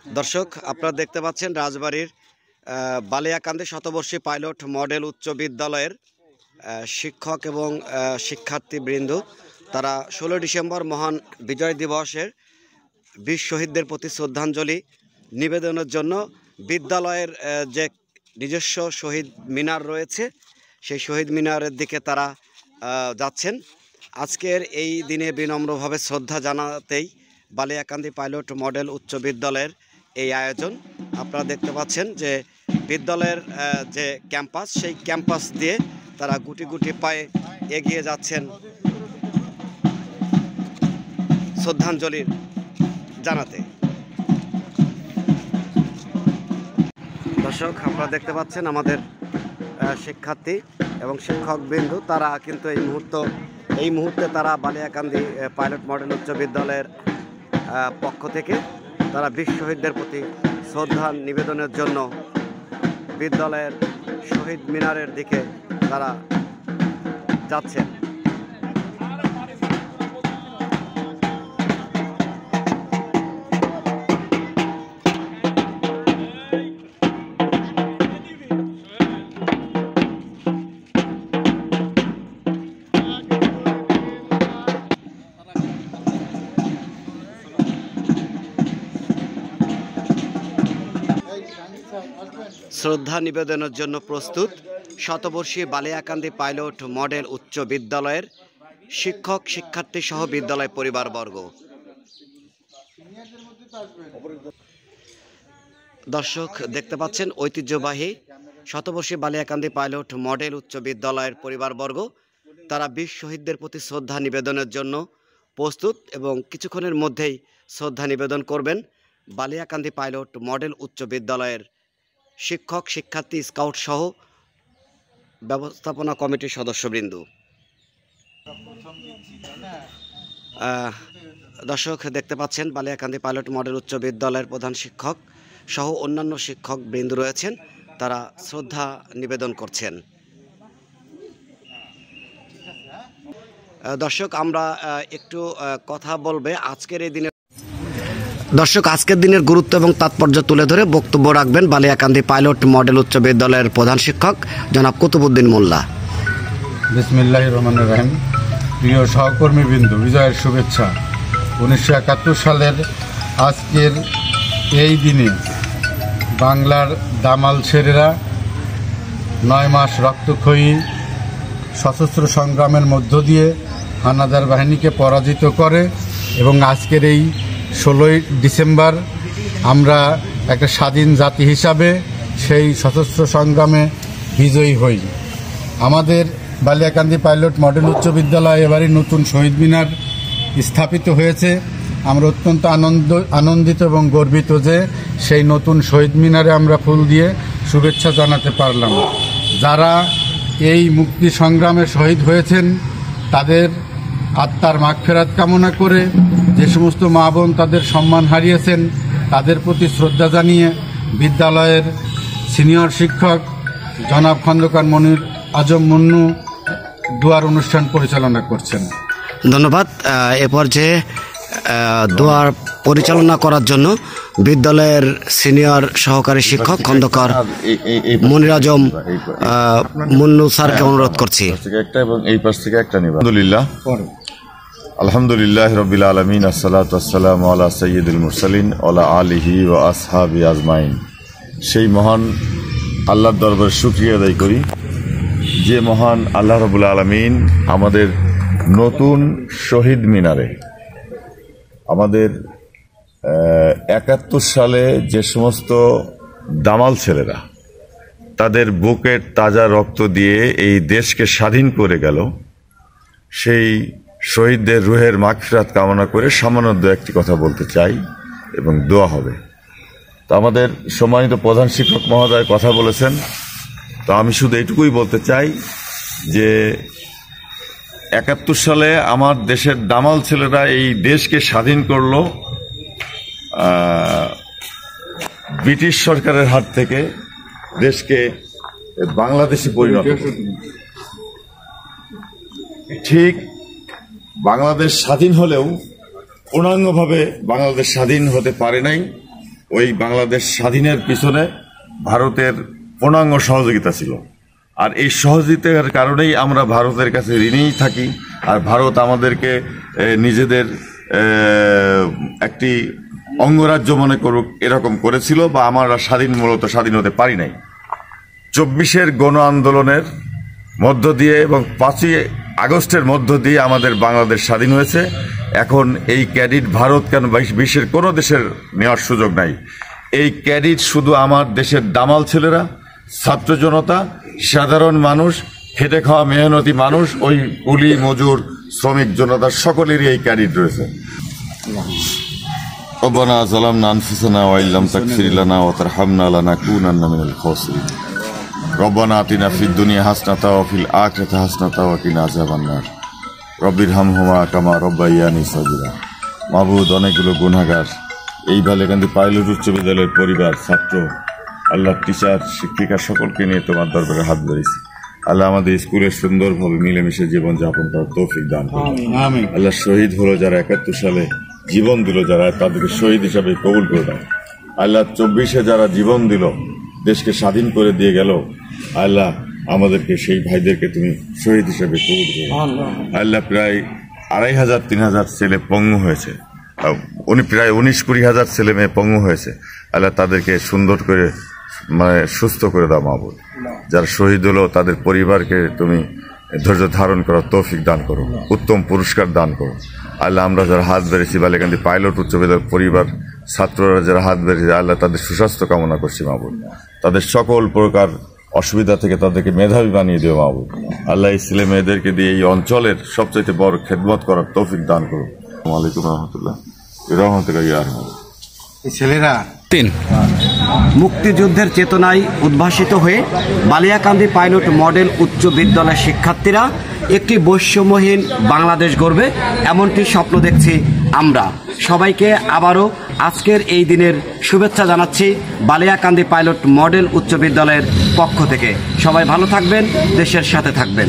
দর্শক আপনারা দেখতে পাচ্ছেন রাজবাড়ীর বালিয়াকান্দি শতবর্ষী পাইলট মডেল উচ্চ বিদ্যালয়ের শিক্ষক এবং শিক্ষার্থীবৃন্দ তারা 16 ডিসেম্বর মহান বিজয় দিবসের বীর শহীদদের প্রতি শ্রদ্ধাঞ্জলি নিবেদনের জন্য বিদ্যালয়ের যে নিজস্ব শহীদ মিনার রয়েছে সেই শহীদ মিনারের দিকে তারা যাচ্ছেন। আজকের এই দিনে বিনম্রভাবে শ্রদ্ধা জানাতেই বালিয়াকান্দি পাইলট মডেল উচ্চ বিদ্যালয়ের এই আয়োজন। আপনারা দেখতে পাচ্ছেন যে বিদ্যালয়ের যে ক্যাম্পাস সেই ক্যাম্পাস দিয়ে তারা গুটি গুটি পায়ে এগিয়ে যাচ্ছেন শ্রদ্ধাঞ্জলি জানাতে। দর্শক আপনারা দেখতে পাচ্ছেন আমাদের শিক্ষার্থী এবং শিক্ষকবৃন্দ তারা কিন্তু এই মুহূর্তে তারা বালিয়াকান্দি পাইলট মডেল উচ্চ বিদ্যালয়ের পক্ষ থেকে তারা বীর শহীদদের প্রতি শ্রদ্ধা নিবেদনের জন্য বিদ্যালয়ের শহীদ মিনারের দিকে তারা যাচ্ছেন। শ্রদ্ধা নিবেদনের জন্য প্রস্তুত শতবর্ষী বালিয়াকান্দি পাইলট মডেল উচ্চ বিদ্যালয়ের শিক্ষক শিক্ষার্থী সহ বিদ্যালয় পরিবারবর্গ। দর্শক দেখতে পাচ্ছেন ঐতিহ্যবাহী শতবর্ষী বালিয়াকান্দি পাইলট মডেল উচ্চ বিদ্যালয়ের পরিবারবর্গ তারা বীর শহীদদের প্রতি শ্রদ্ধা নিবেদনের জন্য প্রস্তুত এবং কিছুক্ষণের মধ্যেই শ্রদ্ধা নিবেদন করবেন বালিয়াকান্দি পাইলট মডেল উচ্চ বিদ্যালয়ের শিক্ষক শিক্ষার্থী স্কাউট সহ ব্যবস্থাপনা কমিটির সদস্যবৃন্দ। দর্শক দেখতে পাচ্ছেন বালিয়াকান্দি পাইলট মডেল উচ্চ বিদ্যালয়ের প্রধান শিক্ষক সহ অন্যান্য শিক্ষক বৃন্দ রয়েছেন তারা শ্রদ্ধা নিবেদন করছেন। দর্শক আমরা একটু কথা বলবে আজকের এই দিনে। দর্শক আজকের দিনের গুরুত্ব এবং তাৎপর্য তুলে ধরে বক্তব্য রাখবেন বালিয়াকান্দি পাইলট মডেল উচ্চ বিদ্যালয়ের প্রধান শিক্ষক জনাব কুতুবউদ্দিন মোল্লা। বিসমিল্লাহির রহমানির রহিম। প্রিয় সহকর্মীবৃন্দ, বিজয়ের শুভেচ্ছা। 1971 সালের আজকের এই দিনে বাংলার দামাল ছেলেরা 9 মাস রক্তক্ষয়ী সশস্ত্র সংগ্রামের মধ্য দিয়ে হানাদার বাহিনীকে পরাজিত করে এবং আজকের এই 16 ডিসেম্বর আমরা একটা স্বাধীন জাতি হিসাবে সেই সশস্ত্র সংগ্রামে বিজয়ী হই। আমাদের বালিয়াকান্দি পাইলট মডেল উচ্চ বিদ্যালয় এবারই নতুন শহীদ মিনার স্থাপিত হয়েছে। আমরা অত্যন্ত আনন্দিত এবং গর্বিত যে সেই নতুন শহীদ মিনারে আমরা ফুল দিয়ে শুভেচ্ছা জানাতে পারলাম। যারা এই মুক্তি সংগ্রামে শহীদ হয়েছেন তাদের আত্মার মাগফিরাত কামনা করে, যে সমস্ত মা বোন তাদের সম্মান হারিয়েছেন তাদের প্রতি শ্রদ্ধা জানিয়ে বিদ্যালয়ের সিনিয়র শিক্ষক জনাব খন্দকার মনির আজম মুন্নু দোয়ার অনুষ্ঠান পরিচালনা করছেন। ধন্যবাদ। এ পর্যায়ে দোয়ার পরিচালনা করার জন্য বিদ্যালয়ের সিনিয়র সহকারী শিক্ষক খন্দকার মনির আজম মুন্নু স্যারকে অনুরোধ করছি। আলহামদুলিল্লাহ রাব্বিল আলামিন, আসসালাতু ওয়াসসালামু আলা সাইয়্যিদিল মুরসালিন ওয়া আলিহি ওয়া আসহাবি আজমাইন। সেই মহান আল্লাহর দরবারে শুকরিয়া আদায় করি যে মহান আল্লাহ রাব্বুল আলামিন আমাদের নতুন শহীদ মিনারে আমাদের 71 সালে যে সমস্ত দামাল ছেলেরা তাদের বুকের তাজা রক্ত দিয়ে এই দেশকে স্বাধীন করে গেল, সেই শহীদদের রুহের মাগফিরাত কামনা করে সামান্য দু একটি কথা বলতে চাই এবং দোয়া হবে। তো আমাদের সম্মানিত প্রধান শিক্ষক মহোদয় কথা বলেছেন, তো আমি শুধু এইটুকুই বলতে চাই যে 71 সালে আমার দেশের দামাল ছেলেরা এই দেশকে স্বাধীন করলো ব্রিটিশ সরকারের হাত থেকে, দেশকে বাংলাদেশে পরিণত করল। ঠিক বাংলাদেশ স্বাধীন হলেও পূর্ণাঙ্গভাবে বাংলাদেশ স্বাধীন হতে পারে নাই। ওই বাংলাদেশ স্বাধীনের পিছনে ভারতের পূর্ণাঙ্গ সহযোগিতা ছিল। আর এই সহযোগিতার কারণেই আমরা ভারতের কাছে ঋণেই থাকি। আর ভারত আমাদেরকে নিজেদের একটি অঙ্গরাজ্য মনে করুক এরকম করেছিল, বা আমরা মূলত স্বাধীন হতে পারি নাই। 24-এর গণ আন্দোলনের মধ্য দিয়ে এবং 5ই আগস্টের মধ্য দিয়ে আমাদের বাংলাদেশ স্বাধীন হয়েছে। এখন এই ক্রেডিট ভারত কেন বিশ্বের কোনো দেশের নেওয়ার সুযোগ নাই। এই ক্রেডিট শুধু আমার দেশের দামাল ছেলেরা, ছাত্র জনতা, সাধারণ মানুষ, খেটে খাওয়া মেহনতি মানুষ, ওই কুলি মজুর শ্রমিক জনতার সকলেরই এই ক্রেডিট রয়েছে। ربنا ظلمنا أنفسنا وإن لم تغفر لنا وترحمنا لنكونن من الخاسرين ربنا آتنا في الدنيا حسنة وفي الآخرة حسنة وقنا عذاب النار رب ارحمهما كما ربياني صغيرا। মাবুদ, অনেকগুলো গুনাহগার এই বালিয়াকান্দি পাইলট উচ্চ বিদ্যালয়ের পরিবার, ছাত্র, আল্লাহ, টিচার, শিক্ষিকা সকলকে নিয়ে তোমার দরবারে হাত ধরেছি। আল্লাহ, আমাদের স্কুলে সুন্দরভাবে মিলেমিশে জীবন যাপন করার তৌফিক দান করুন। আল্লাহ, শহীদ হলো যারা 71 সালে জীবন দিল, যারা তাদেরকে শহীদ হিসাবে কবুল করে দাও। আল্লাহ, 24-এ যারা জীবন দিল, দেশকে স্বাধীন করে দিয়ে গেল, আল্লাহ আমাদেরকে সেই ভাইদেরকে তুমি শহীদ হিসাবে কবুল করো। আল্লাহ, প্রায় 2500-3000 ছেলে পঙ্গু হয়েছে, প্রায় 19-20 হাজার ছেলে মেয়ে পঙ্গু হয়েছে। আল্লাহ, তাদেরকে সুন্দর করে সুস্থ করে দাও মাবুদ। যারা শহীদ হলো তাদের পরিবারকে তুমি ধৈর্য ধারণ করার তৌফিক দান করো, উত্তম পুরস্কার দান করো। আল্লাহ, আমরা যারা হাত বেড়েছি বালিয়াকান্দি পাইলট উচ্চ বিদ্যালয়ের পরিবার, ছাত্ররা যারা হাত বেড়েছে, আল্লাহ তাদের সুস্বাস্থ্য কামনা করছি মাবুদ। তাদের সকল প্রকার অসুবিধা থেকে তাদেরকে মেধাবী বানিয়ে দিও মাবুদ। আল্লাহ, এই ছেলে মেয়েদেরকে দিয়ে এই অঞ্চলের সবচাইতে বড় খেদমত করার তৌফিক দান করো। আসসালামু আলাইকুম রহমতুল্লাহ ছেলেরা মুক্তিযুদ্ধের চেতনায় উদ্ভাসিত হয়ে বালিয়াকান্দি পাইলট মডেল উচ্চ বিদ্যালয়ের শিক্ষার্থীরা একটি বৈষম্যহীন বাংলাদেশ গড়বে, এমনটি স্বপ্ন দেখছি আমরা। সবাইকে আবারও আজকের এই দিনের শুভেচ্ছা জানাচ্ছি বালিয়াকান্দি পাইলট মডেল উচ্চ বিদ্যালয়ের পক্ষ থেকে। সবাই ভালো থাকবেন, দেশের সাথে থাকবেন।